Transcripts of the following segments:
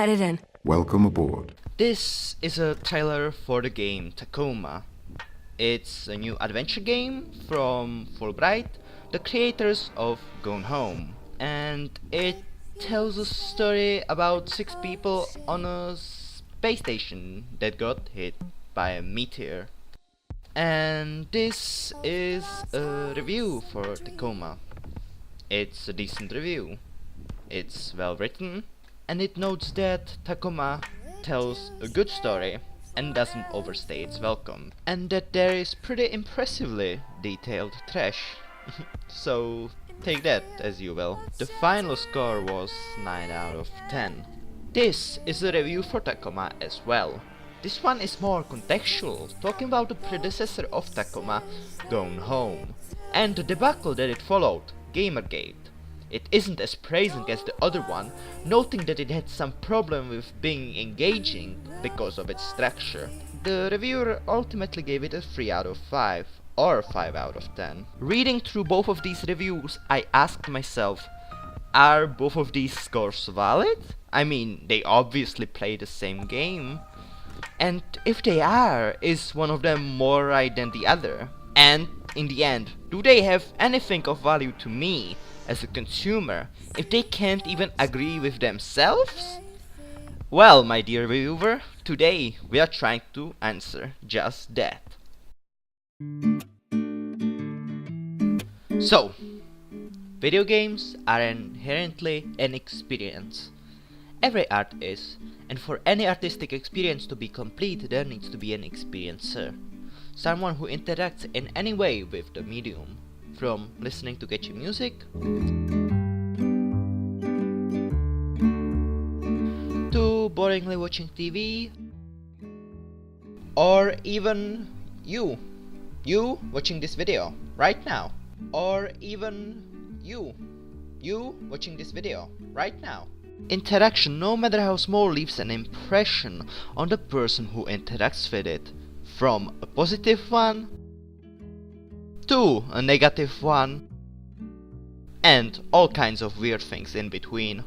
all.In. Welcome aboard. This is a trailer for the game Tacoma. It's a new adventure game from Fulbright, the creators of Gone Home, and it tells a story about 6 people on a space station that got hit by a meteor. And this is a review for Tacoma. It's a decent review. It's well written, and it notes that Tacoma tells a good story and doesn't overstay its welcome, and that there is pretty impressively detailed trash. So take that as you will. The final score was 9 out of 10. This is a review for Tacoma as well. This one is more contextual, talking about the predecessor of Tacoma, Gone Home, and the debacle that it followed, Gamergate. It isn't as praising as the other one, noting that it had some problem with being engaging because of its structure. The reviewer ultimately gave it a 3 out of 5, or 5 out of 10. Reading through both of these reviews, I asked myself, are both of these scores valid? I mean, they obviously play the same game. And if they are, is one of them more right than the other? And in the end, do they have anything of value to me as a consumer if they can't even agree with themselves? Well, my dear viewer, today we are trying to answer just that. So, video games are inherently an experience. Every art is, and for any artistic experience to be complete, there needs to be an experiencer. Someone who interacts in any way with the medium, from listening to catchy music to boringly watching TV, or even you watching this video right now, or even you watching this video right now. Interaction, no matter how small, leaves an impression on the person who interacts with it, from a positive one to a negative one, and all kinds of weird things in between.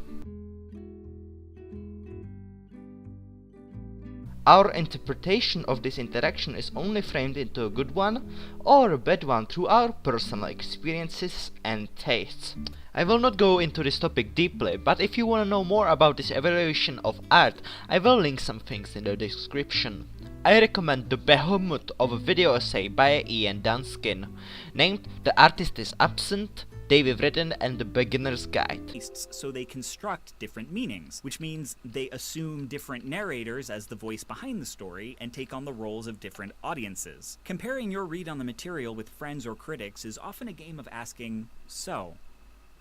Our interpretation of this interaction is only framed into a good one or a bad one through our personal experiences and tastes. I will not go into this topic deeply, but if you want to know more about this evaluation of art, I will link some things in the description. I recommend the behemoth of a video essay by Ian Dunkey, named "The Artist is Absent, David Written and the Beginner's Guide." So they construct different meanings, which means they assume different narrators as the voice behind the story and take on the roles of different audiences. Comparing your read on the material with friends or critics is often a game of asking, so,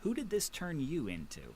who did this turn you into?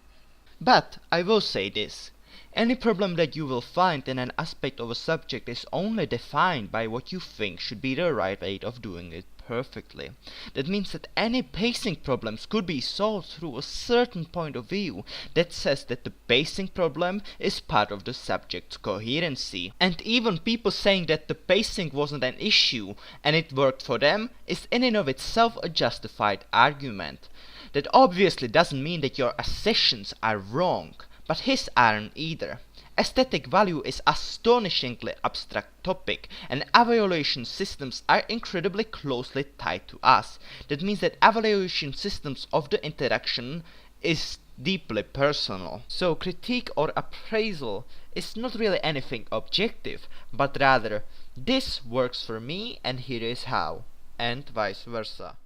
But I will say this. Any problem that you will find in an aspect of a subject is only defined by what you think should be the right way of doing it perfectly. That means that any pacing problems could be solved through a certain point of view that says that the pacing problem is part of the subject's coherency. And even people saying that the pacing wasn't an issue and it worked for them is in and of itself a justified argument. That obviously doesn't mean that your assertions are wrong, but his aren't either. Aesthetic value is astonishingly abstract topic, and evaluation systems are incredibly closely tied to us. That means that evaluation systems of the interaction is deeply personal. So critique or appraisal is not really anything objective, but rather, this works for me and here is how, and vice versa.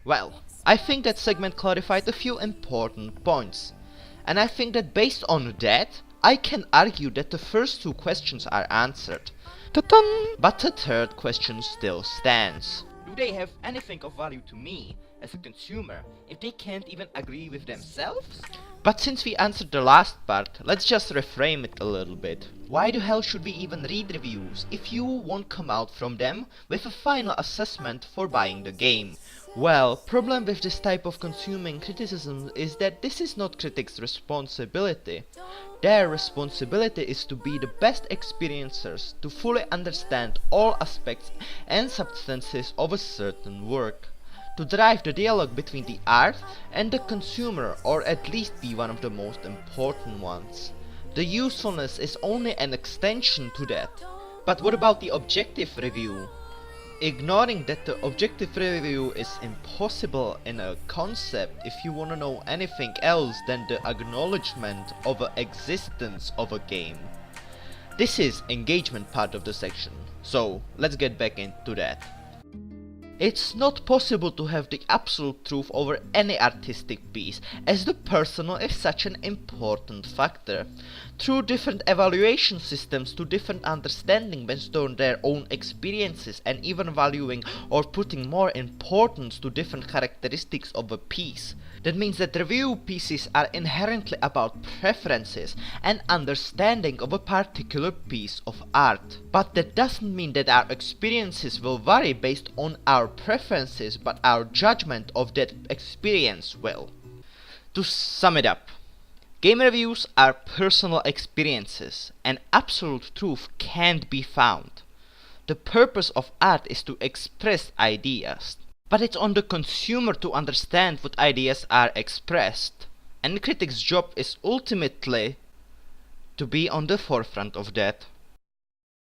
Well, I think that segment clarified a few important points. And I think that based on that, I can argue that the first 2 questions are answered. Ta-tan! But the third question still stands. Do they have anything of value to me as a consumer if they can't even agree with themselves? But since we answered the last part, let's just reframe it a little bit. Why the hell should we even read reviews if you won't come out from them with a final assessment for buying the game? Well, problem with this type of consuming criticism is that this is not critics' responsibility. Their responsibility is to be the best experiencers, to fully understand all aspects and substances of a certain work, to drive the dialogue between the art and the consumer, or at least be one of the most important ones. The usefulness is only an extension to that. But what about the objective review? Ignoring that the objective review is impossible in a concept if you wanna know anything else than the acknowledgement of the existence of a game. This is engagement part of the section, so let's get back into that. It's not possible to have the absolute truth over any artistic piece, as the personal is such an important factor. Through different evaluation systems to different understanding based on their own experiences and even valuing or putting more importance to different characteristics of a piece. That means that review pieces are inherently about preferences and understanding of a particular piece of art. But that doesn't mean that our experiences will vary based on our preferences, but our judgment of that experience will. To sum it up, game reviews are personal experiences, and absolute truth can't be found. The purpose of art is to express ideas, but it's on the consumer to understand what ideas are expressed, and the critic's job is ultimately to be on the forefront of that.